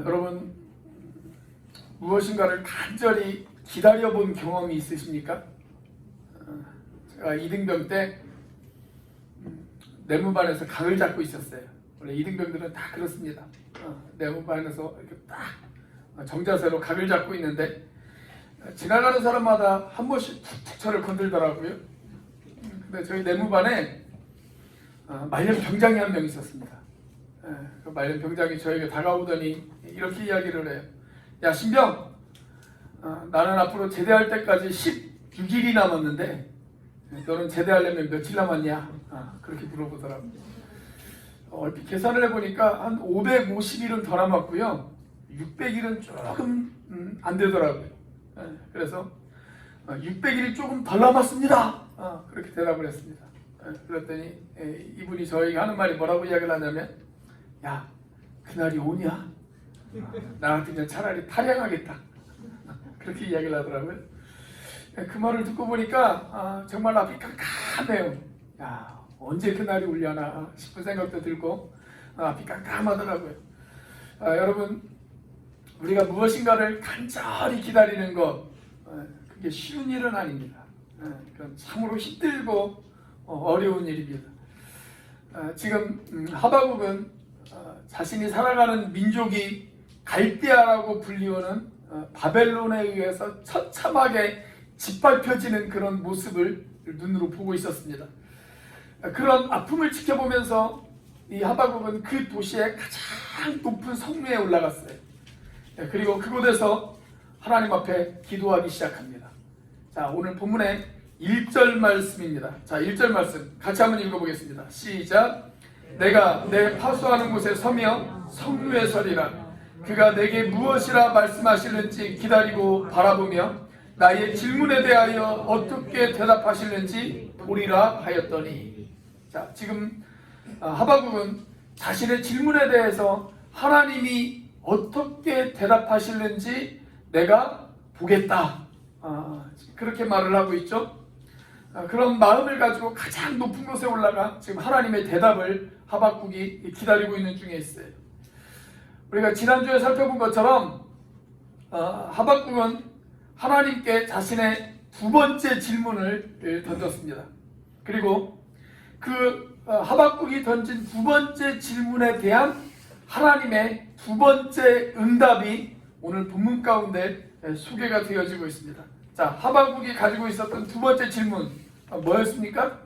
여러분 무엇인가를 간절히 기다려본 경험이 있으십니까? 제가 이등병 때 내무반에서 각을 잡고 있었어요. 원래 이등병들은 다 그렇습니다. 내무반에서 이렇게 딱 정자세로 각을 잡고 있는데 지나가는 사람마다 한 번씩 툭툭 저를 건들더라고요. 근데 저희 내무반에 말년 병장이 한 명 있었습니다. 그 말년 병장이 저에게 다가오더니 이렇게 이야기를 해요. 야 신병, 나는 앞으로 제대할 때까지 16일이 남았는데 너는 제대하려면 며칠 남았냐? 그렇게 물어보더라고요. 얼핏 계산을 해보니까 한 550일은 더 남았고요. 600일은 조금 안 되더라고요. 그래서 600일이 조금 덜 남았습니다. 그렇게 대답을 했습니다. 그랬더니 이분이 저에게 하는 말이 뭐라고 이야기를 하냐면, 야 그날이 오냐? 나 같으면 차라리 탈영하겠다. 그렇게 이야기를 하더라고요. 그 말을 듣고 보니까 정말 앞이 깜깜해요. 야 언제 그날이 오려나 싶은 생각도 들고 앞이 깜깜하더라고요. 여러분 우리가 무엇인가를 간절히 기다리는 것, 그게 쉬운 일은 아닙니다. 그건 참으로 힘들고 어려운 일입니다. 지금 하박국은 자신이 살아가는 민족이 갈대아라고 불리우는 바벨론에 의해서 처참하게 짓밟혀지는 그런 모습을 눈으로 보고 있었습니다. 그런 아픔을 지켜보면서 이 하박국은 그 도시의 가장 높은 성루에 올라갔어요. 그리고 그곳에서 하나님 앞에 기도하기 시작합니다. 자, 오늘 본문의 1절 말씀입니다. 자, 1절 말씀 같이 한번 읽어보겠습니다. 시작. 내가 내 파수하는 곳에 서며 성루에 서리라. 그가 내게 무엇이라 말씀하실는지 기다리고 바라보며 나의 질문에 대하여 어떻게 대답하실는지 보리라 하였더니. 자, 지금 하박국은 자신의 질문에 대해서 하나님이 어떻게 대답하실는지 내가 보겠다, 그렇게 말을 하고 있죠. 그런 마음을 가지고 가장 높은 곳에 올라가 지금 하나님의 대답을 하박국이 기다리고 있는 중에 있어요. 우리가 지난주에 살펴본 것처럼 하박국은 하나님께 자신의 두 번째 질문을 던졌습니다. 그리고 그 하박국이 던진 두 번째 질문에 대한 하나님의 두 번째 응답이 오늘 본문 가운데 소개가 되어지고 있습니다. 자, 하박국이 가지고 있었던 두 번째 질문 뭐였습니까?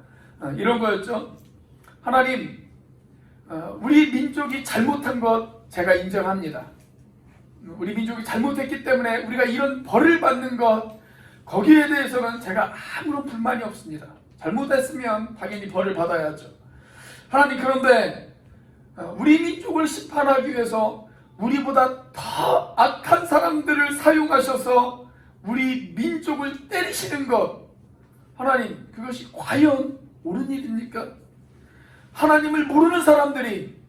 이런 거였죠. 하나님, 우리 민족이 잘못한 것 제가 인정합니다. 우리 민족이 잘못했기 때문에 우리가 이런 벌을 받는 것, 거기에 대해서는 제가 아무런 불만이 없습니다. 잘못했으면 당연히 벌을 받아야죠. 하나님, 그런데 우리 민족을 심판하기 위해서 우리보다 더 악한 사람들을 사용하셔서 우리 민족을 때리시는 것, 하나님, 그것이 과연 옳은 일입니까? 하나님을 모르는 사람들이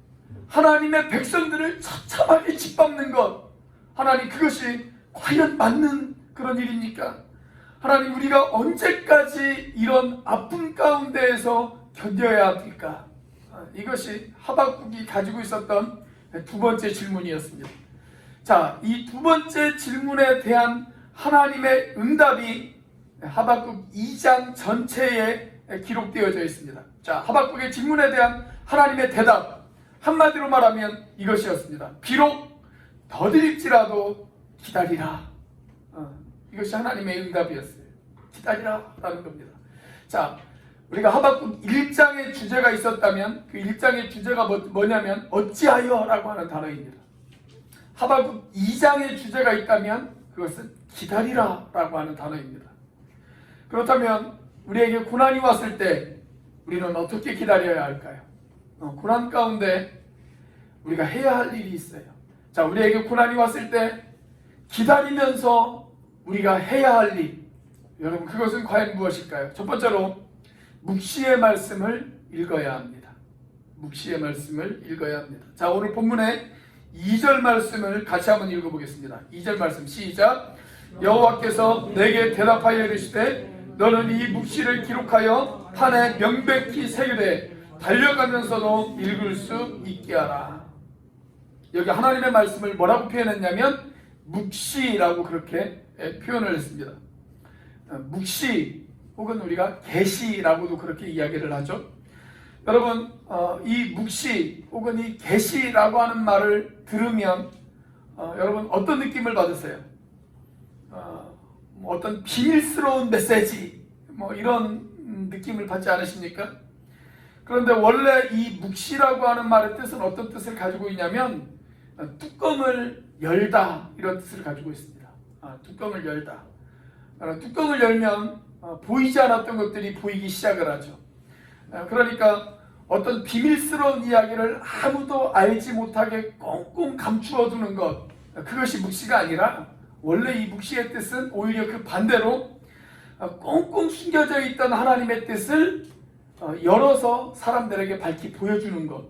하나님의 백성들을 처참하게 짓밟는 것, 하나님, 그것이 과연 맞는 그런 일입니까? 하나님, 우리가 언제까지 이런 아픔 가운데에서 견뎌야 합니까? 이것이 하박국이 가지고 있었던 두 번째 질문이었습니다. 자, 이 두 번째 질문에 대한 하나님의 응답이 하박국 2장 전체에 기록되어져 있습니다. 자, 하박국의 질문에 대한 하나님의 대답, 한마디로 말하면 이것이었습니다. 비록 더딜지라도 기다리라. 이것이 하나님의 응답이었어요. 기다리라 라는 겁니다. 자, 우리가 하박국 1장의 주제가 있었다면 그 1장의 주제가 뭐냐면 어찌하여 라고 하는 단어입니다. 하박국 2장의 주제가 있다면 그것은 기다리라 라고 하는 단어입니다. 그렇다면 우리에게 고난이 왔을 때 우리는 어떻게 기다려야 할까요? 고난 가운데 우리가 해야 할 일이 있어요. 자, 우리에게 고난이 왔을 때 기다리면서 우리가 해야 할 일, 여러분 그것은 과연 무엇일까요? 첫 번째로 묵시의 말씀을 읽어야 합니다. 묵시의 말씀을 읽어야 합니다. 자, 오늘 본문의 2절 말씀을 같이 한번 읽어보겠습니다. 2절 말씀 시작. 여호와께서 내게 대답하여 이르시되 너는 이 묵시를 기록하여 판에 명백히 새기되 달려가면서도 읽을 수 있게 하라. 여기 하나님의 말씀을 뭐라고 표현했냐면 묵시라고 그렇게 표현을 했습니다. 묵시 혹은 우리가 계시라고도 그렇게 이야기를 하죠. 여러분, 이 묵시 혹은 이 계시라고 하는 말을 들으면 여러분 어떤 느낌을 받으세요? 어떤 비밀스러운 메시지 이런 느낌을 받지 않으십니까? 그런데 원래 이 묵시라고 하는 말의 뜻은 어떤 뜻을 가지고 있냐면 뚜껑을 열다 이런 뜻을 가지고 있습니다. 뚜껑을 열다. 뚜껑을 열면 보이지 않았던 것들이 보이기 시작을 하죠. 그러니까 어떤 비밀스러운 이야기를 아무도 알지 못하게 꽁꽁 감추어 두는 것, 그것이 묵시가 아니라 원래 이 묵시의 뜻은 오히려 그 반대로 꽁꽁 숨겨져 있던 하나님의 뜻을 열어서 사람들에게 밝히 보여주는 것,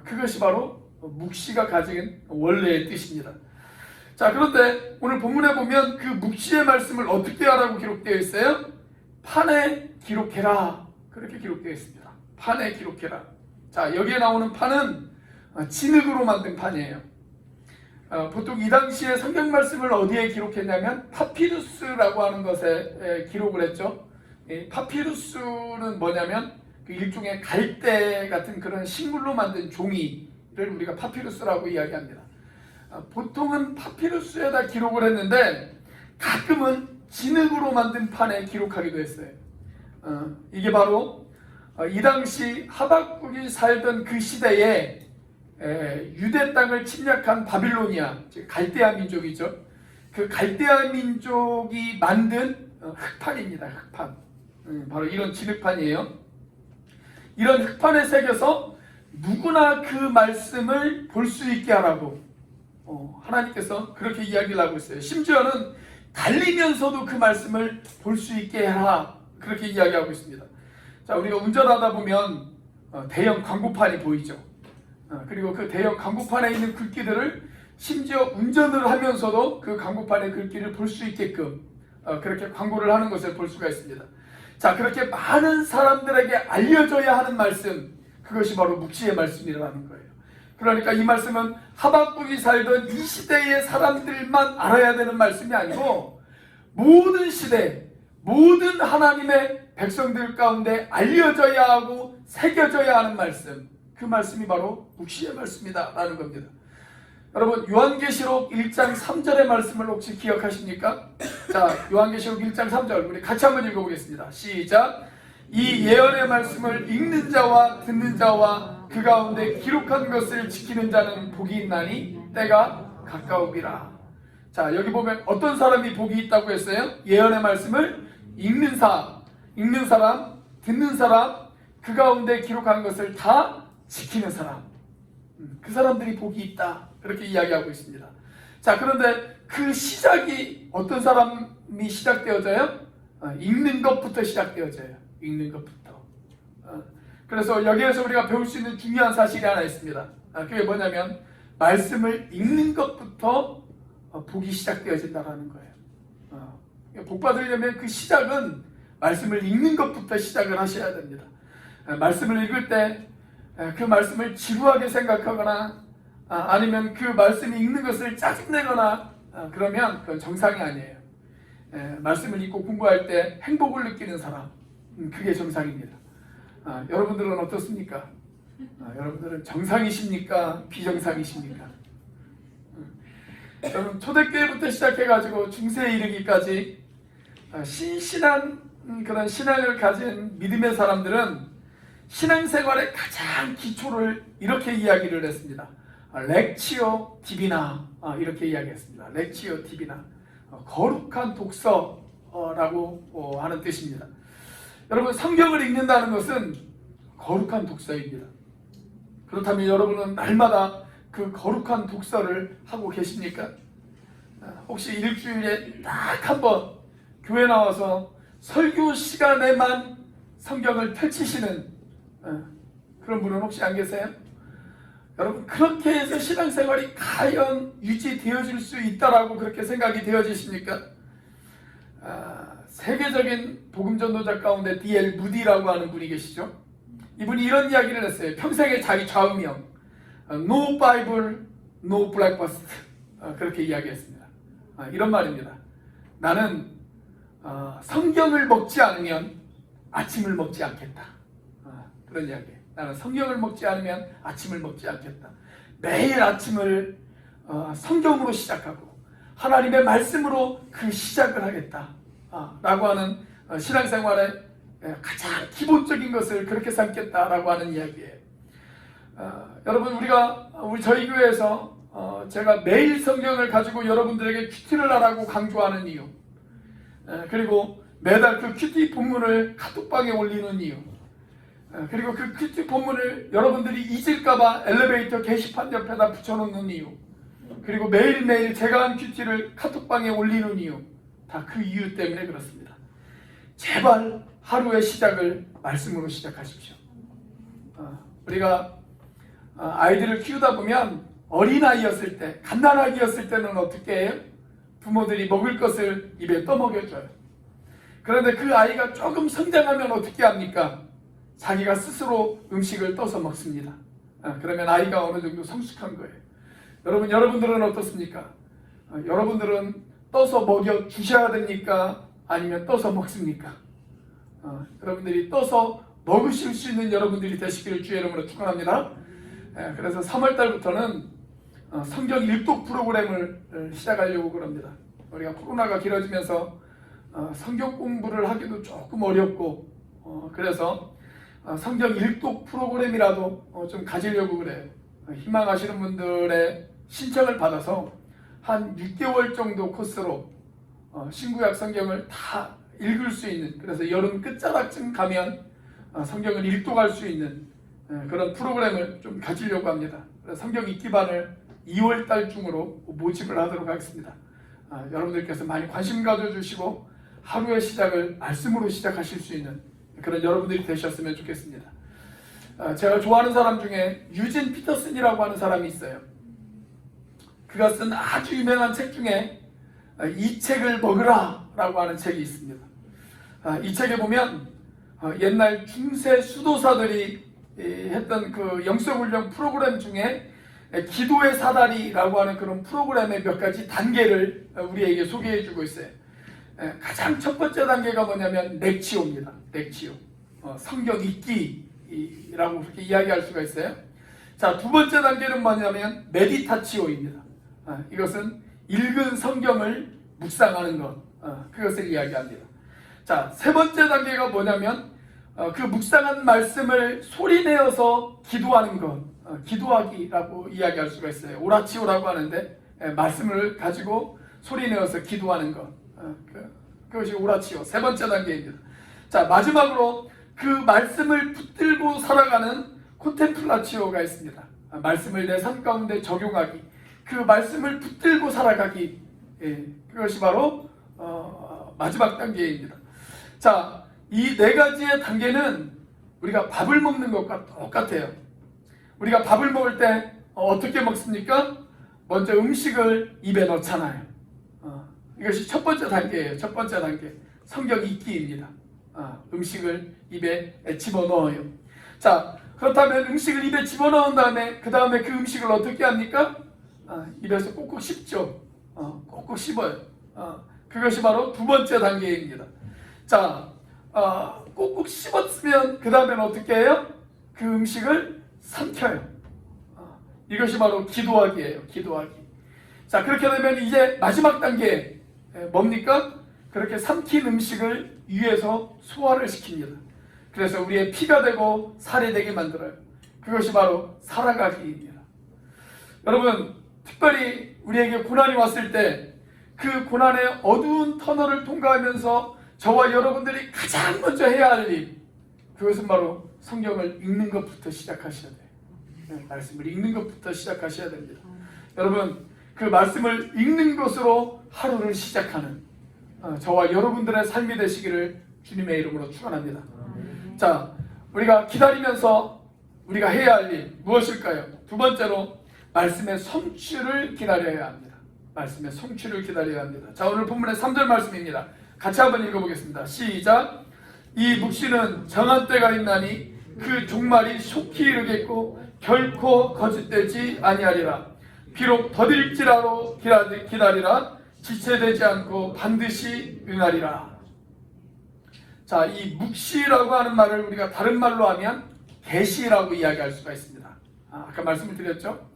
그것이 바로 묵시가 가진 원래의 뜻입니다. 자, 그런데 오늘 본문에 보면 그 묵시의 말씀을 어떻게 하라고 기록되어 있어요? 판에 기록해라, 그렇게 기록되어 있습니다. 판에 기록해라. 자, 여기에 나오는 판은 진흙으로 만든 판이에요. 보통 이 당시에 성경 말씀을 어디에 기록했냐면 파피루스라고 하는 것에 기록을 했죠. 파피루스는 뭐냐면 그 일종의 갈대 같은 그런 식물로 만든 종이를 우리가 파피루스라고 이야기합니다. 보통은 파피루스에다 기록을 했는데 가끔은 진흙으로 만든 판에 기록하기도 했어요. 이게 바로 이 당시 하박국이 살던 그 시대에 유대 땅을 침략한 바빌로니아, 즉 갈대아 민족이죠. 그 갈대아 민족이 만든 흙판입니다. 흙판. 바로 이런 진흙판이에요. 이런 흙판에 새겨서 누구나 그 말씀을 볼 수 있게 하라고 하나님께서 그렇게 이야기를 하고 있어요. 심지어는 달리면서도 그 말씀을 볼 수 있게 해라, 그렇게 이야기하고 있습니다. 자, 우리가 운전하다 보면 대형 광고판이 보이죠. 그리고 그 대형 광고판에 있는 글귀들을 심지어 운전을 하면서도 그 광고판의 글귀를 볼 수 있게끔 그렇게 광고를 하는 것을 볼 수가 있습니다. 자, 그렇게 많은 사람들에게 알려져야 하는 말씀, 그것이 바로 묵시의 말씀이라는 거예요. 그러니까 이 말씀은 하박국이 살던 이 시대의 사람들만 알아야 되는 말씀이 아니고 모든 시대, 모든 하나님의 백성들 가운데 알려져야 하고 새겨져야 하는 말씀, 그 말씀이 바로 묵시의 말씀이다 라는 겁니다. 여러분, 요한계시록 1장 3절의 말씀을 혹시 기억하십니까? 자, 요한계시록 1장 3절 우리 같이 한번 읽어보겠습니다. 시작! 이 예언의 말씀을 읽는 자와 듣는 자와 그 가운데 기록한 것을 지키는 자는 복이 있나니 때가 가까우리라. 자, 여기 보면 어떤 사람이 복이 있다고 했어요? 예언의 말씀을 읽는 사람, 듣는 사람, 그 가운데 기록한 것을 다 지키는 사람, 그 사람들이 복이 있다, 그렇게 이야기하고 있습니다. 자, 그런데 그 시작이 어떤 사람이 시작되어져요? 읽는 것부터 시작되어져요. 읽는 것부터. 그래서 여기에서 우리가 배울 수 있는 중요한 사실이 하나 있습니다. 그게 뭐냐면 말씀을 읽는 것부터 복이 시작되어진다는 거예요. 복 받으려면 그 시작은 말씀을 읽는 것부터 시작을 하셔야 됩니다. 말씀을 읽을 때 그 말씀을 지루하게 생각하거나 아니면 그 말씀이 읽는 것을 짜증내거나 그러면 그건 정상이 아니에요. 말씀을 읽고 공부할 때 행복을 느끼는 사람, 그게 정상입니다. 여러분들은 어떻습니까? 여러분들은 정상이십니까? 비정상이십니까? 여러분, 초대교회부터 시작해가지고 중세에 이르기까지 신실한 그런 신앙을 가진 믿음의 사람들은 신앙생활의 가장 기초를 이렇게 이야기를 했습니다. 렉치오 디비나, 이렇게 이야기했습니다. 렉치오 디비나, 거룩한 독서라고 하는 뜻입니다. 여러분, 성경을 읽는다는 것은 거룩한 독서입니다. 그렇다면 여러분은 날마다 그 거룩한 독서를 하고 계십니까? 혹시 일주일에 딱 한 번 교회 나와서 설교 시간에만 성경을 펼치시는 그런 분은 혹시 안 계세요? 여러분, 그렇게 해서 신앙생활이 과연 유지되어질 수 있다라고 그렇게 생각이 되어지십니까? 세계적인 복음전도자 가운데 D.L. 무디라고 하는 분이 계시죠. 이분이 이런 이야기를 했어요. 평생에 자기 좌우명, No Bible, no breakfast. 그렇게 이야기했습니다. 이런 말입니다. 나는 성경을 먹지 않으면 아침을 먹지 않겠다. 그런 이야기예요. 나는 성경을 먹지 않으면 아침을 먹지 않겠다. 매일 아침을 성경으로 시작하고 하나님의 말씀으로 그 시작을 하겠다 라고 하는 신앙생활의 가장 기본적인 것을 그렇게 삼겠다라고 하는 이야기예요. 여러분, 저희 교회에서 제가 매일 성경을 가지고 여러분들에게 큐티를 하라고 강조하는 이유, 그리고 매달 그 큐티 본문을 카톡방에 올리는 이유, 그리고 그 큐티 본문을 여러분들이 잊을까봐 엘리베이터 게시판 옆에다 붙여놓는 이유, 그리고 매일매일 제가 한 큐티를 카톡방에 올리는 이유, 다 그 이유 때문에 그렇습니다. 제발 하루의 시작을 말씀으로 시작하십시오. 우리가 아이들을 키우다 보면 어린아이였을 때, 갓난아기였을 때는 어떻게 해요? 부모들이 먹을 것을 입에 떠먹여줘요. 그런데 그 아이가 조금 성장하면 어떻게 합니까? 자기가 스스로 음식을 떠서 먹습니다. 그러면 아이가 어느 정도 성숙한 거예요. 여러분들은 어떻습니까? 여러분들은 떠서 먹여 주셔야 됩니까? 아니면 떠서 먹습니까? 여러분들이 떠서 먹으실 수 있는 여러분들이 되시기를 주의 이름으로 축원합니다. 그래서 3월달부터는 성경 일독 프로그램을 시작하려고 그럽니다. 우리가 코로나가 길어지면서 성경 공부를 하기도 조금 어렵고, 그래서 성경 일독 프로그램이라도 좀 가지려고 그래요. 희망하시는 분들의 신청을 받아서 한 6개월 정도 코스로 신구약 성경을 다 읽을 수 있는, 그래서 여름 끝자락쯤 가면 성경을 일독할 수 있는 그런 프로그램을 좀 가지려고 합니다. 성경 읽기반을 2월달 중으로 모집을 하도록 하겠습니다. 여러분들께서 많이 관심 가져주시고 하루의 시작을 말씀으로 시작하실 수 있는 그런 여러분들이 되셨으면 좋겠습니다. 제가 좋아하는 사람 중에 유진 피터슨이라고 하는 사람이 있어요. 그가 쓴 아주 유명한 책 중에 이 책을 먹으라 라고 하는 책이 있습니다. 이 책에 보면 옛날 중세 수도사들이 했던 그 영성훈련 프로그램 중에 기도의 사다리라고 하는 그런 프로그램의 몇 가지 단계를 우리에게 소개해 주고 있어요. 가장 첫 번째 단계가 뭐냐면 렉치오입니다. 렉치오. 성경 읽기라고 그렇게 이야기할 수가 있어요. 자, 두 번째 단계는 뭐냐면 메디타치오입니다. 이것은 읽은 성경을 묵상하는 것, 그것을 이야기합니다. 자, 세 번째 단계가 뭐냐면 그 묵상한 말씀을 소리내어서 기도하는 것, 기도하기라고 이야기할 수가 있어요. 오라치오라고 하는데 말씀을 가지고 소리내어서 기도하는 것, 그것이 오라치오 세 번째 단계입니다. 자, 마지막으로 그 말씀을 붙들고 살아가는 콘템플라치오가 있습니다. 말씀을 내 삶 가운데 적용하기, 그 말씀을 붙들고 살아가기, 그것이 바로 마지막 단계입니다. 자, 이 네 가지의 단계는 우리가 밥을 먹는 것과 똑같아요. 우리가 밥을 먹을 때 어떻게 먹습니까? 먼저 음식을 입에 넣잖아요. 이것이 첫 번째 단계예요. 첫 번째 단계, 성경 읽기입니다. 음식을 입에 집어넣어요. 자, 그렇다면 음식을 입에 집어넣은 다음에 그 다음에 그 음식을 어떻게 합니까? 입에서 꼭꼭 씹죠. 꼭꼭 씹어요. 그것이 바로 두 번째 단계입니다. 자, 꼭꼭 씹었으면 그 다음에는 어떻게 해요? 그 음식을 삼켜요. 이것이 바로 기도하기예요. 기도하기. 자, 그렇게 되면 이제 마지막 단계 뭡니까? 그렇게 삼킨 음식을 위에서 소화를 시킵니다. 그래서 우리의 피가 되고 살이 되게 만들어요. 그것이 바로 살아가기입니다. 여러분, 특별히 우리에게 고난이 왔을 때 그 고난의 어두운 터널을 통과하면서 저와 여러분들이 가장 먼저 해야 할 일, 그것은 바로 성경을 읽는 것부터 시작하셔야 돼요. 말씀을 읽는 것부터 시작하셔야 됩니다. 여러분, 그 말씀을 읽는 것으로 하루를 시작하는 저와 여러분들의 삶이 되시기를 주님의 이름으로 축원합니다. 자, 우리가 기다리면서 우리가 해야 할 일 무엇일까요? 두 번째로 말씀의 성취를 기다려야 합니다. 말씀의 성취를 기다려야 합니다. 자, 오늘 본문의 3절 말씀입니다. 같이 한번 읽어보겠습니다. 시작. 이 묵시는 정한 때가 있나니 그 종말이 속히 이르겠고 결코 거짓되지 아니하리라. 비록 더딜지라도 기다리라. 지체되지 않고 반드시 응하리라. 자, 이 묵시라고 하는 말을 우리가 다른 말로 하면 계시라고 이야기할 수가 있습니다. 아까 말씀을 드렸죠.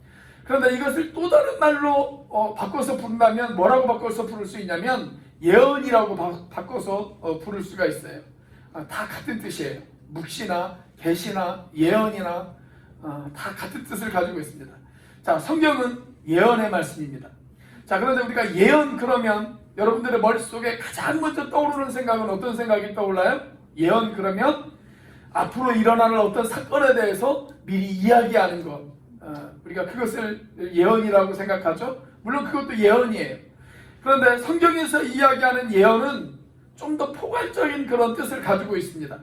그런데 이것을 또 다른 말로 바꿔서 부른다면 뭐라고 바꿔서 부를 수 있냐면 예언이라고 바꿔서 부를 수가 있어요. 다 같은 뜻이에요. 묵시나 계시나 예언이나 다 같은 뜻을 가지고 있습니다. 자, 성경은 예언의 말씀입니다. 자, 그런데 우리가 예언 그러면 여러분들의 머릿속에 가장 먼저 떠오르는 생각은 어떤 생각이 떠올라요? 예언 그러면 앞으로 일어나는 어떤 사건에 대해서 미리 이야기하는 것, 우리가 그것을 예언이라고 생각하죠. 물론 그것도 예언이에요. 그런데 성경에서 이야기하는 예언은 좀 더 포괄적인 그런 뜻을 가지고 있습니다.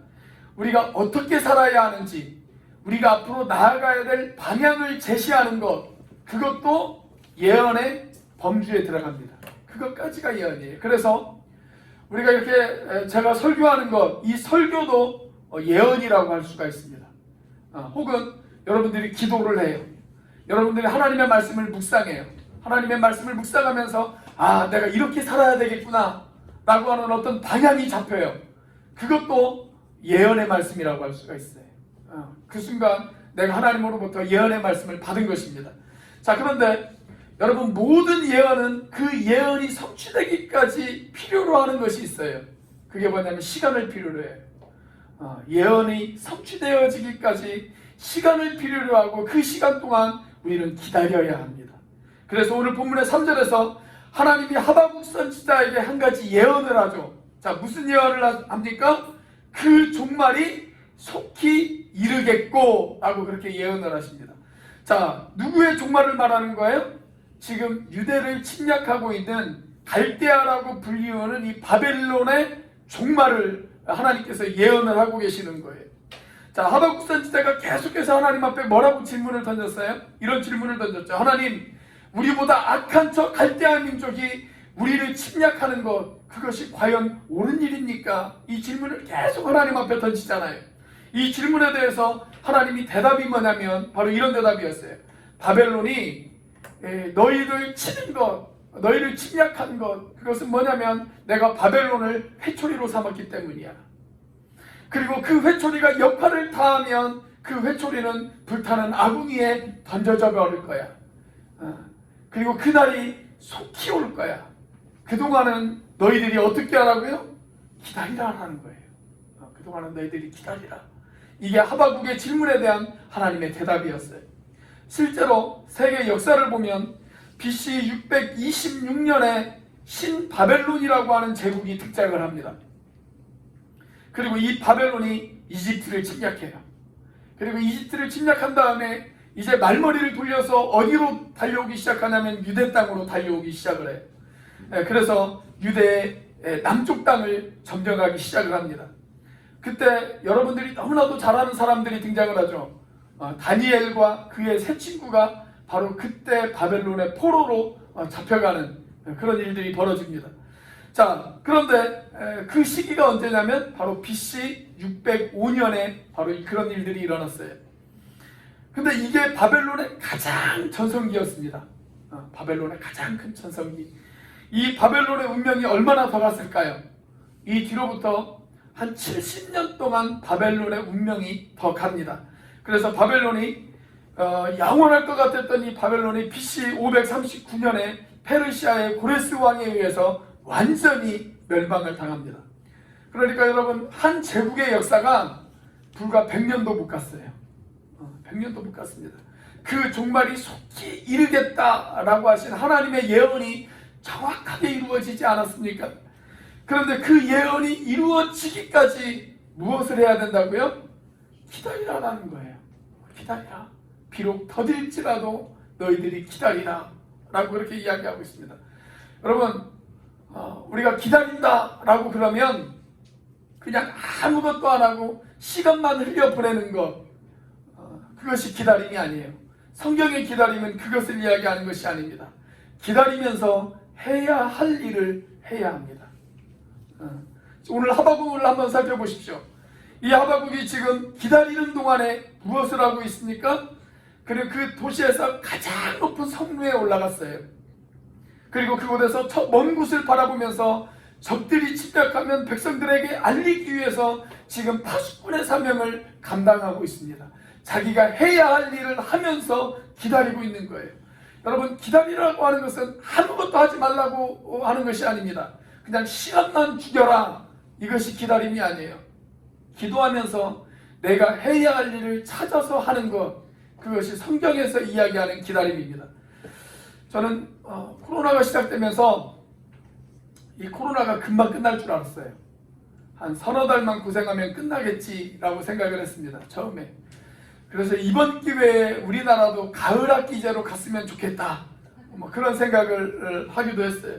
우리가 어떻게 살아야 하는지, 우리가 앞으로 나아가야 될 방향을 제시하는 것, 그것도 예언의 범주에 들어갑니다. 그것까지가 예언이에요. 그래서 우리가 이렇게 제가 설교하는 것, 이 설교도 예언이라고 할 수가 있습니다. 혹은 여러분들이 기도를 해요. 여러분들이 하나님의 말씀을 묵상해요. 하나님의 말씀을 묵상하면서 내가 이렇게 살아야 되겠구나 라고 하는 어떤 방향이 잡혀요. 그것도 예언의 말씀이라고 할 수가 있어요. 그 순간 내가 하나님으로부터 예언의 말씀을 받은 것입니다. 자, 그런데 여러분, 모든 예언은 그 예언이 성취되기까지 필요로 하는 것이 있어요. 그게 뭐냐면 시간을 필요로 해요. 예언이 성취되어지기까지 시간을 필요로 하고 그 시간 동안 우리는 기다려야 합니다. 그래서 오늘 본문의 3절에서 하나님이 하박국 선지자에게 한 가지 예언을 하죠. 자, 무슨 예언을 합니까? 그 종말이 속히 이르겠고 라고 그렇게 예언을 하십니다. 자, 누구의 종말을 말하는 거예요? 지금 유대를 침략하고 있는 갈대아라고 불리우는 이 바벨론의 종말을 하나님께서 예언을 하고 계시는 거예요. 자, 하박국 선지자가 계속해서 하나님 앞에 뭐라고 질문을 던졌어요? 이런 질문을 던졌죠. 하나님, 우리보다 악한 저 갈대아 민족이 우리를 침략하는 것, 그것이 과연 옳은 일입니까? 이 질문을 계속 하나님 앞에 던지잖아요. 이 질문에 대해서 하나님이 대답이 뭐냐면 바로 이런 대답이었어요. 바벨론이 너희를 치는 것, 너희를 침략한 것, 그것은 뭐냐면 내가 바벨론을 회초리로 삼았기 때문이야. 그리고 그 회초리가 역할을 다하면 그 회초리는 불타는 아궁이에 던져져 버릴 거야. 그리고 그날이 속히 올 거야. 그동안은 너희들이 어떻게 하라고요? 기다리라 하는 거예요. 그동안은 너희들이 기다리라. 이게 하박국의 질문에 대한 하나님의 대답이었어요. 실제로 세계 역사를 보면 BC 626년에 신바벨론이라고 하는 제국이 등장을 합니다. 그리고 이 바벨론이 이집트를 침략해요. 그리고 이집트를 침략한 다음에 이제 말머리를 돌려서 어디로 달려오기 시작하냐면 유대 땅으로 달려오기 시작을 해요. 그래서 유대의 남쪽 땅을 점령하기 시작을 합니다. 그때 여러분들이 너무나도 잘 아는 사람들이 등장을 하죠. 다니엘과 그의 세 친구가 바로 그때 바벨론의 포로로 잡혀가는 그런 일들이 벌어집니다. 자, 그런데 그 시기가 언제냐면 바로 BC 605년에 바로 그런 일들이 일어났어요. 근데 이게 바벨론의 가장 전성기였습니다. 바벨론의 가장 큰 전성기. 이 바벨론의 운명이 얼마나 더 갔을까요? 이 뒤로부터 한 70년 동안 바벨론의 운명이 더 갑니다. 그래서 바벨론이 영원할 것 같았던 이 바벨론이 BC 539년에 페르시아의 고레스 왕에 의해서 완전히 멸망을 당합니다. 그러니까 여러분, 한 제국의 역사가 불과 100년도 못 갔어요. 100년도 못 갔습니다. 그 종말이 속히 이르겠다라고 하신 하나님의 예언이 정확하게 이루어지지 않았습니까? 그런데 그 예언이 이루어지기까지 무엇을 해야 된다고요? 기다리라라는 거예요. 기다리라. 비록 더딜지라도 너희들이 기다리라 라고 그렇게 이야기하고 있습니다. 여러분, 우리가 기다린다라고 그러면 그냥 아무것도 안 하고 시간만 흘려보내는 것, 그것이 기다림이 아니에요. 성경의 기다림은 그것을 이야기하는 것이 아닙니다. 기다리면서 해야 할 일을 해야 합니다. 오늘 하박국을 한번 살펴보십시오. 이 하박국이 지금 기다리는 동안에 무엇을 하고 있습니까? 그리고 그 도시에서 가장 높은 성 위에 올라갔어요. 그리고 그곳에서 먼 곳을 바라보면서 적들이 침략하면 백성들에게 알리기 위해서 지금 파수꾼의 사명을 감당하고 있습니다. 자기가 해야 할 일을 하면서 기다리고 있는 거예요. 여러분, 기다리라고 하는 것은 아무것도 하지 말라고 하는 것이 아닙니다. 그냥 시간만 죽여라, 이것이 기다림이 아니에요. 기도하면서 내가 해야 할 일을 찾아서 하는 것, 그것이 성경에서 이야기하는 기다림입니다. 저는 코로나가 시작되면서 이 코로나가 금방 끝날 줄 알았어요. 한 서너 달만 고생하면 끝나겠지라고 생각을 했습니다, 처음에. 그래서 이번 기회에 우리나라도 가을 학기제로 갔으면 좋겠다, 그런 생각을 하기도 했어요.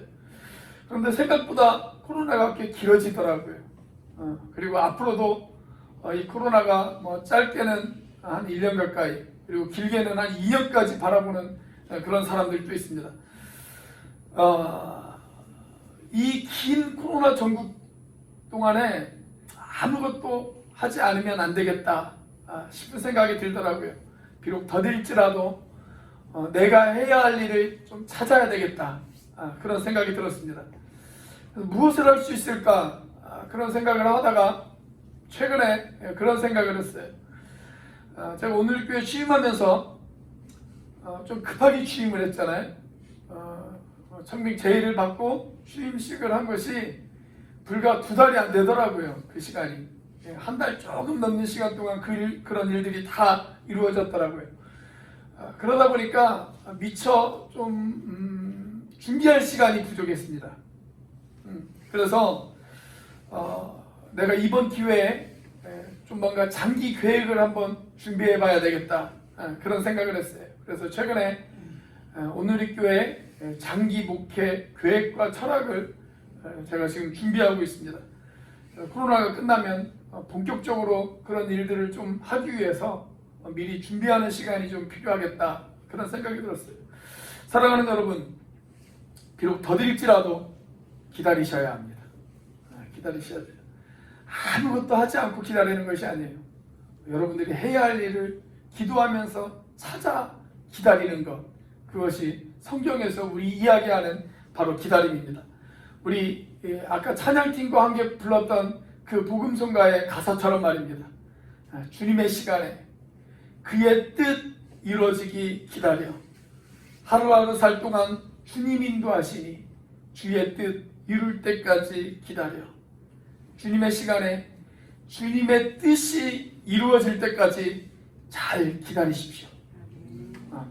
그런데 생각보다 코로나가 꽤 길어지더라고요. 그리고 앞으로도 이 코로나가 짧게는 한 1년 가까이, 그리고 길게는 한 2년까지 바라보는 그런 사람들도 있습니다. 이 긴 코로나 전국 동안에 아무것도 하지 않으면 안 되겠다 싶은 생각이 들더라고요. 비록 더딜지라도 내가 해야 할 일을 좀 찾아야 되겠다, 그런 생각이 들었습니다. 무엇을 할 수 있을까, 그런 생각을 하다가 최근에 그런 생각을 했어요. 제가 오늘 교회 취임하면서 좀 급하게 취임을 했잖아요. 청빙 제의를 받고 취임식을 한 것이 불과 2달이 안 되더라고요. 그 시간이 한 달 조금 넘는 시간 동안 그런 일들이 다 이루어졌더라고요. 그러다 보니까 미처 좀 준비할 시간이 부족했습니다. 그래서 내가 이번 기회에 좀 뭔가 장기 계획을 한번 준비해 봐야 되겠다, 그런 생각을 했어요. 그래서 최근에 오늘의 교회 장기 목회 계획과 철학을 제가 지금 준비하고 있습니다. 코로나가 끝나면 본격적으로 그런 일들을 좀 하기 위해서 미리 준비하는 시간이 좀 필요하겠다, 그런 생각이 들었어요. 사랑하는 여러분, 비록 더딜지라도 기다리셔야 합니다. 기다리셔야 돼요. 아무것도 하지 않고 기다리는 것이 아니에요. 여러분들이 해야 할 일을 기도하면서 찾아 기다리는 것, 그것이 성경에서 우리 이야기하는 바로 기다림입니다. 우리 아까 찬양팀과 함께 불렀던 그 복음성가의 가사처럼 말입니다. 주님의 시간에 그의 뜻 이루어지기 기다려 하루하루 살 동안 주님 인도하시니 주의 뜻 이룰 때까지 기다려. 주님의 시간에 주님의 뜻이 이루어질 때까지 잘 기다리십시오.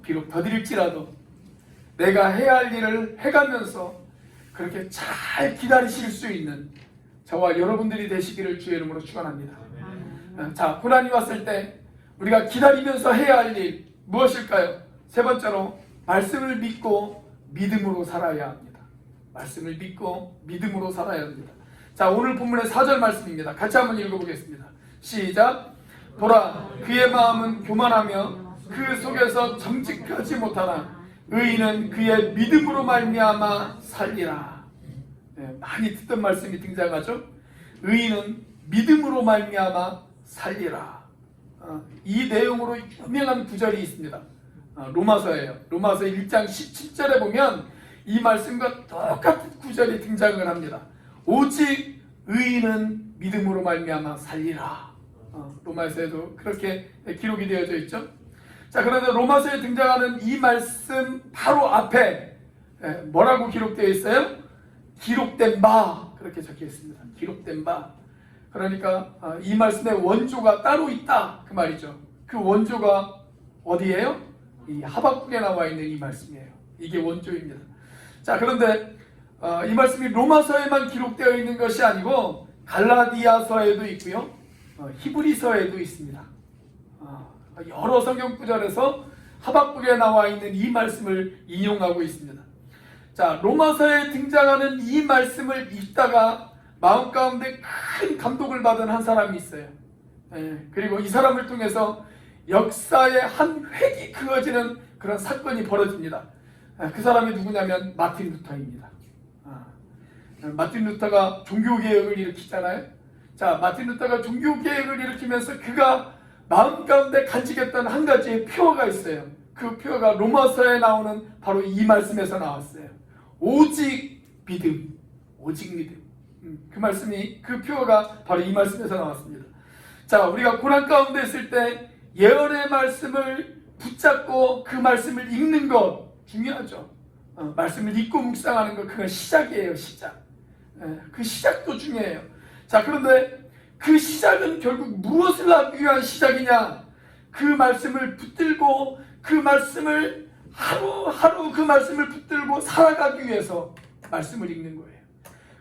비록 더딜지라도 내가 해야 할 일을 해가면서 그렇게 잘 기다리실 수 있는 저와 여러분들이 되시기를 주의 이름으로 축원합니다. 자, 고난이 왔을 때 우리가 기다리면서 해야 할 일 무엇일까요? 세 번째로 말씀을 믿고 믿음으로 살아야 합니다. 말씀을 믿고 믿음으로 살아야 합니다. 자, 오늘 본문의 4절 말씀입니다. 같이 한번 읽어보겠습니다. 시작. 보라, 그의 마음은 교만하며 그 속에서 정직하지 못하나 의인은 그의 믿음으로 말미암아 살리라. 많이 듣던 말씀이 등장하죠. 의인은 믿음으로 말미암아 살리라. 이 내용으로 유명한 구절이 있습니다. 로마서예요. 로마서 1장 17절에 보면 이 말씀과 똑같은 구절이 등장을 합니다. 오직 의인은 믿음으로 말미암아 살리라. 로마서에도 그렇게 기록이 되어져 있죠. 자, 그런데 로마서에 등장하는 이 말씀 바로 앞에 뭐라고 기록되어 있어요? 기록된 바, 그렇게 적혀 있습니다. 기록된 바. 그러니까 이 말씀의 원조가 따로 있다, 그 말이죠. 그 원조가 어디예요? 이 하박국에 나와 있는 이 말씀이에요. 이게 원조입니다. 자, 그런데 이 말씀이 로마서에만 기록되어 있는 것이 아니고 갈라디아서에도 있고요, 히브리서에도 있습니다. 여러 성경 구절에서 하박국에 나와 있는 이 말씀을 인용하고 있습니다. 자, 로마서에 등장하는 이 말씀을 읽다가 마음 가운데 큰 감동을 받은 한 사람이 있어요. 그리고 이 사람을 통해서 역사의 한 획이 그어지는 그런 사건이 벌어집니다. 그 사람이 누구냐면 마틴 루터입니다. 마틴 루터가 종교개혁을 일으키잖아요. 자, 마틴 루터가 종교개혁을 일으키면서 그가 마음 가운데 간직했던 한 가지의 표어가 있어요. 그 표어가 로마서에 나오는 바로 이 말씀에서 나왔어요. 오직 믿음, 오직 믿음. 그 말씀이, 그 표어가 바로 이 말씀에서 나왔습니다. 자, 우리가 고난 가운데 있을 때 예언의 말씀을 붙잡고 그 말씀을 읽는 것 중요하죠. 말씀을 읽고 묵상하는 것, 그건 시작이에요. 시작. 그 시작도 중요해요. 자, 그런데 그 시작은 결국 무엇을 하기 위한 시작이냐? 그 말씀을 붙들고 그 말씀을 하루하루 그 말씀을 붙들고 살아가기 위해서 말씀을 읽는 거예요.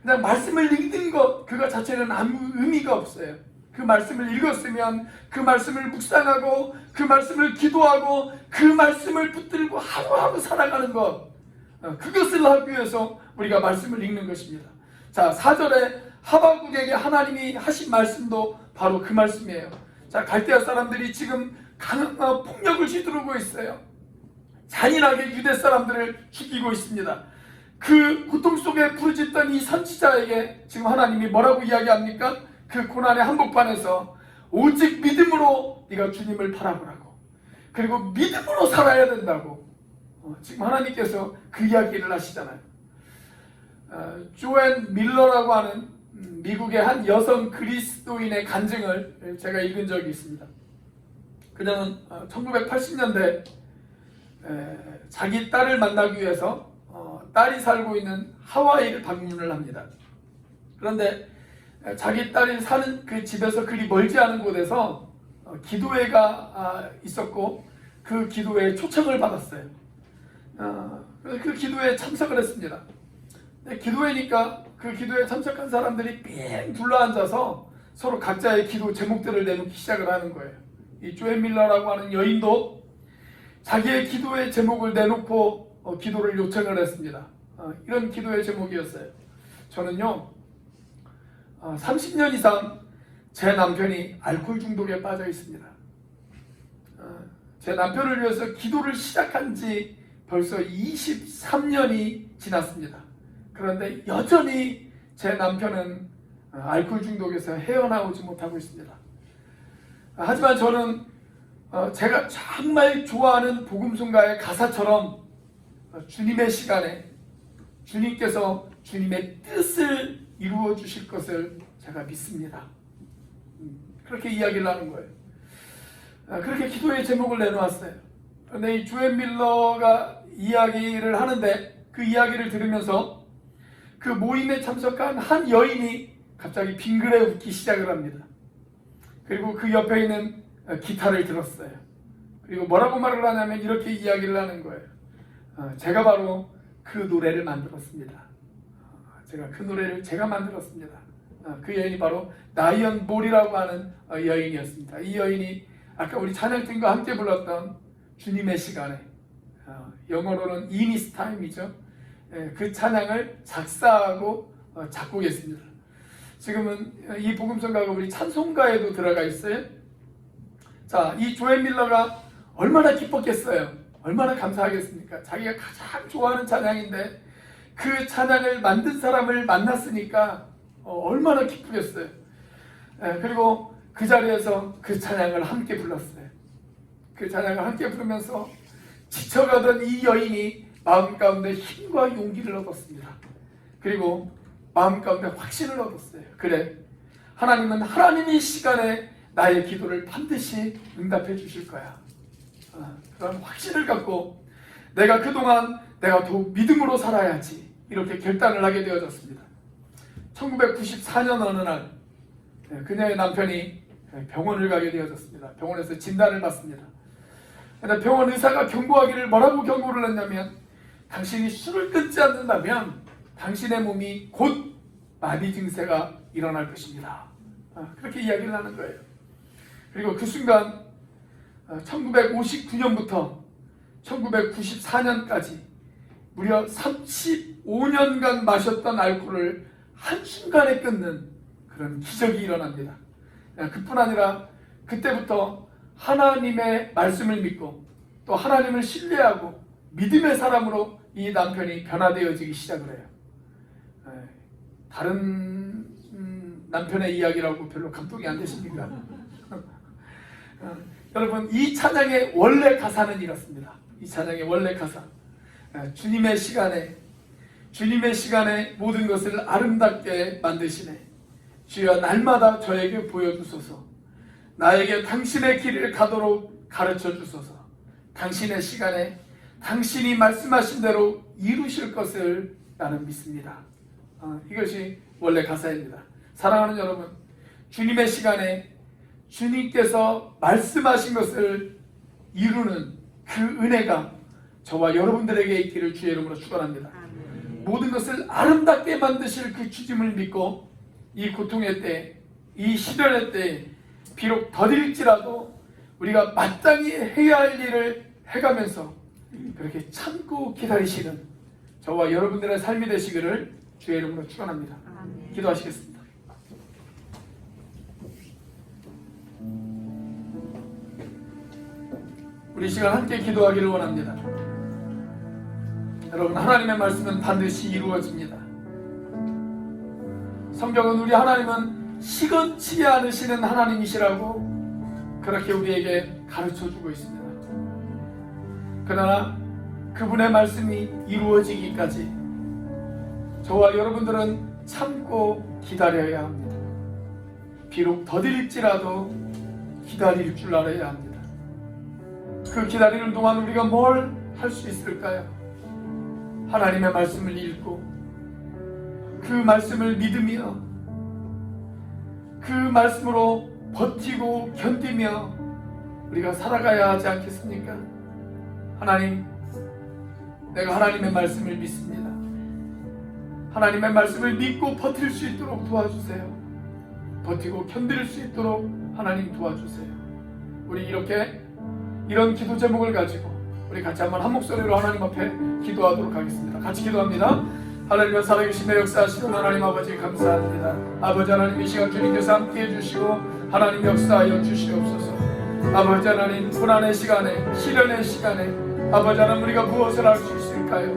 그냥 말씀을 읽는 것 그거 자체는 아무 의미가 없어요. 그 말씀을 읽었으면 그 말씀을 묵상하고 그 말씀을 기도하고 그 말씀을 붙들고 하루하루 살아가는 것, 그것을 하기 위해서 우리가 말씀을 읽는 것입니다. 자, 4절에 하박국에게 하나님이 하신 말씀도 바로 그 말씀이에요. 자, 갈대아 사람들이 지금 폭력을 휘두르고 있어요. 잔인하게 유대 사람들을 죽이고 있습니다. 그 고통 속에 부르짖던 이 선지자에게 지금 하나님이 뭐라고 이야기합니까? 그 고난의 한복판에서 오직 믿음으로 네가 주님을 바라보라고, 그리고 믿음으로 살아야 된다고 지금 하나님께서 그 이야기를 하시잖아요. 조앤 밀러라고 하는 미국의 한 여성 그리스도인의 간증을 제가 읽은 적이 있습니다. 그녀는 1980년대 자기 딸을 만나기 위해서 딸이 살고 있는 하와이를 방문을 합니다. 그런데 자기 딸이 사는 그 집에서 그리 멀지 않은 곳에서 기도회가 있었고 그 기도회에 초청을 받았어요. 그 기도회에 참석을 했습니다. 기도회니까 그 기도에 참석한 사람들이 삥 둘러앉아서 서로 각자의 기도 제목들을 내놓기 시작을 하는 거예요. 이 조앤 밀러라고 하는 여인도 자기의 기도의 제목을 내놓고 기도를 요청을 했습니다. 이런 기도의 제목이었어요. 저는요 30년 이상 제 남편이 알코올 중독에 빠져 있습니다. 제 남편을 위해서 기도를 시작한 지 벌써 23년이 지났습니다. 그런데 여전히 제 남편은 알코올 중독에서 헤어나오지 못하고 있습니다. 하지만 저는 제가 정말 좋아하는 복음송가의 가사처럼 주님의 시간에 주님께서 주님의 뜻을 이루어 주실 것을 제가 믿습니다. 그렇게 이야기를 하는 거예요. 그렇게 기도의 제목을 내놓았어요. 그런데 이 조앤 밀러가 이야기를 하는데 그 이야기를 들으면서 그 모임에 참석한 한 여인이 갑자기 빙그레 웃기 시작을 합니다. 그리고 그 옆에 있는 기타를 들었어요. 그리고 뭐라고 말을 하냐면 이렇게 이야기를 하는 거예요. 제가 바로 그 노래를 만들었습니다. 제가 그 노래를 제가 만들었습니다. 그 여인이 바로 나이언 볼이라고 하는 여인이었습니다. 이 여인이 아까 우리 찬양팀과 함께 불렀던 주님의 시간에, 영어로는 In His Time이죠. 그 찬양을 작사하고 작곡했습니다. 지금은 이 복음성가가 우리 찬송가에도 들어가 있어요. 자, 이 조앤 밀러가 얼마나 기뻤겠어요. 얼마나 감사하겠습니까? 자기가 가장 좋아하는 찬양인데 그 찬양을 만든 사람을 만났으니까 얼마나 기쁘겠어요. 그리고 그 자리에서 그 찬양을 함께 불렀어요. 그 찬양을 함께 부르면서 지쳐가던 이 여인이 마음 가운데 힘과 용기를 얻었습니다. 그리고 마음 가운데 확신을 얻었어요. 그래, 하나님은 하나님의 시간에 나의 기도를 반드시 응답해 주실 거야. 그런 확신을 갖고 내가 그동안 내가 더욱 믿음으로 살아야지, 이렇게 결단을 하게 되어졌습니다. 1994년 어느 날 그녀의 남편이 병원을 가게 되어졌습니다. 병원에서 진단을 받습니다. 근데 병원 의사가 경고하기를 뭐라고 경고를 했냐면, 당신이 술을 끊지 않는다면 당신의 몸이 곧 마비 증세가 일어날 것입니다. 그렇게 이야기를 하는 거예요. 그리고 그 순간 1959년부터 1994년까지 무려 35년간 마셨던 알코올을 한순간에 끊는 그런 기적이 일어납니다. 그뿐 아니라 그때부터 하나님의 말씀을 믿고 또 하나님을 신뢰하고 믿음의 사람으로 이 남편이 변화되어지기 시작을 해요. 다른 남편의 이야기라고 별로 감동이 안 되십니까? 여러분, 이 찬양의 원래 가사는 이렇습니다. 이 찬양의 원래 가사, 주님의 시간에 모든 것을 아름답게 만드시네. 주여 날마다 저에게 보여주소서. 나에게 당신의 길을 가도록 가르쳐 주소서. 당신의 시간에 당신이 말씀하신 대로 이루실 것을 나는 믿습니다. 이것이 원래 가사입니다. 사랑하는 여러분, 주님의 시간에 주님께서 말씀하신 것을 이루는 그 은혜가 저와 여러분들에게 있기를 주의 이름으로 축원합니다. 모든 것을 아름답게 만드실 그 주님을 믿고 이 고통의 때, 이 시련의 때 비록 더딜지라도 우리가 마땅히 해야 할 일을 해가면서 그렇게 참고 기다리시는 저와 여러분들의 삶이 되시기를 주의 이름으로 축원합니다. 기도하시겠습니다. 우리 시간 함께 기도하기를 원합니다. 여러분, 하나님의 말씀은 반드시 이루어집니다. 성경은 우리 하나님은 시건치지 않으시는 하나님이시라고 그렇게 우리에게 가르쳐주고 있습니다. 그러나 그분의 말씀이 이루어지기까지 저와 여러분들은 참고 기다려야 합니다. 비록 더딜지라도 기다릴 줄 알아야 합니다. 그 기다리는 동안 우리가 뭘 할 수 있을까요? 하나님의 말씀을 읽고 그 말씀을 믿으며 그 말씀으로 버티고 견디며 우리가 살아가야 하지 않겠습니까? 하나님, 내가 하나님의 말씀을 믿습니다. 하나님의 말씀을 믿고 버틸 수 있도록 도와주세요. 버티고 견딜 수 있도록 하나님 도와주세요. 우리 이런 기도 제목을 가지고 우리 같이 한번 한 목소리로 하나님 앞에 기도하도록 하겠습니다. 같이 기도합니다. 하나님의 살아계심의 역사하시는 하나님 아버지 감사합니다. 아버지 하나님, 이 시간 주님께서 함께 해주시고 하나님 역사하여 주시옵소서. 아버지 하나님, 고난의 시간에, 시련의 시간에 아버지 하나님, 우리가 무엇을 할 수 있을까요?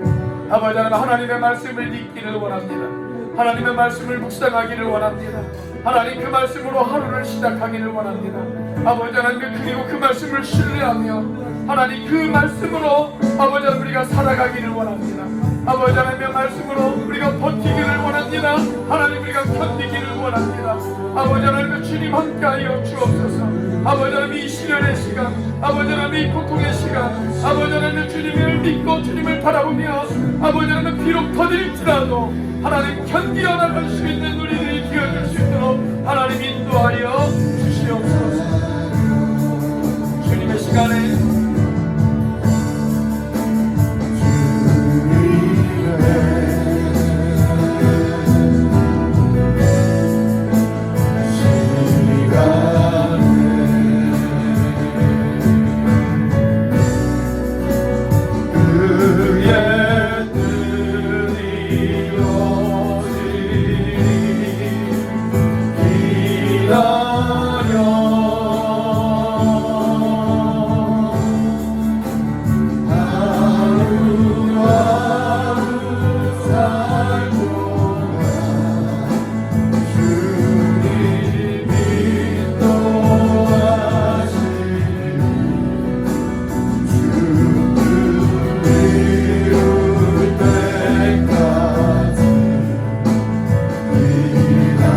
아버지 하나님, 하나님의 말씀을 읽기를 원합니다. 하나님의 말씀을 묵상하기를 원합니다. 하나님, 그 말씀으로 하루를 시작하기를 원합니다. 아버지 하나님, 그리고 그 말씀을 신뢰하며 하나님, 그 말씀으로 아버지 하나님, 우리가 살아가기를 원합니다. 아버지 하나님의 말씀으로 우리가 버티기를 원합니다. 하나님, 우리가 견디기를 원합니다. 아버지 하나님, 주님 함께하여 주옵소서. 아버지 하나님, 이 시련의 시간, 아버지 하나님, 이 고통의 시간, 아버지 하나님, 주님을 믿고 주님을 바라보며 아버지 하나님, 비록 더딜지라도 하나님 견디어 나갈 수 있는 우리들이 되어줄 수 있도록 하나님 인도하여 주시옵소서. 주님의 시간에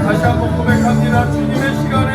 다시 한번 고백합니다. 주님의 시간에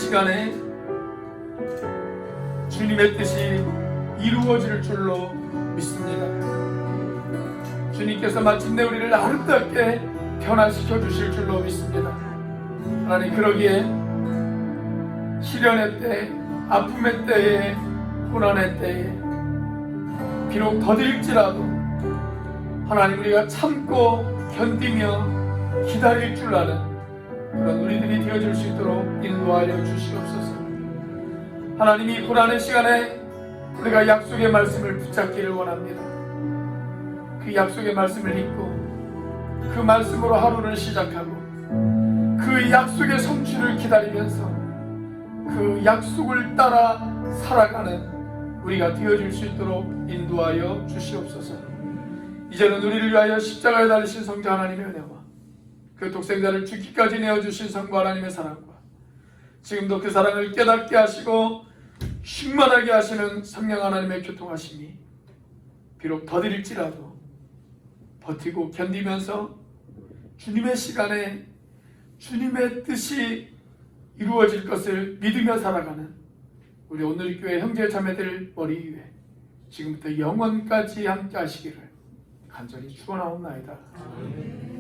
시간에 주님의 뜻이 이루어질 줄로 믿습니다. 주님께서 마침내 우리를 아름답게 변화시켜 주실 줄로 믿습니다. 하나님, 그러기에 시련의 때, 아픔의 때에, 고난의 때에 비록 더딜지라도 하나님, 우리가 참고 견디며 기다릴 줄 아는 그런 우리들이 되어줄 수 있도록 인도하여 주시옵소서. 하나님, 이 고난의 시간에 우리가 약속의 말씀을 붙잡기를 원합니다. 그 약속의 말씀을 믿고 그 말씀으로 하루를 시작하고 그 약속의 성취를 기다리면서 그 약속을 따라 살아가는 우리가 되어줄 수 있도록 인도하여 주시옵소서. 이제는 우리를 위하여 십자가에 달리신 성자 하나님의 은혜와 그 독생자를 죽기까지 내어주신 성부 하나님의 사랑과 지금도 그 사랑을 깨닫게 하시고 충만하게 하시는 성령 하나님의 교통하심이 비록 더딜지라도 버티고 견디면서 주님의 시간에 주님의 뜻이 이루어질 것을 믿으며 살아가는 우리 오늘 교회 형제 자매들 머리 위에 지금부터 영원까지 함께 하시기를 간절히 축원하옵나이다.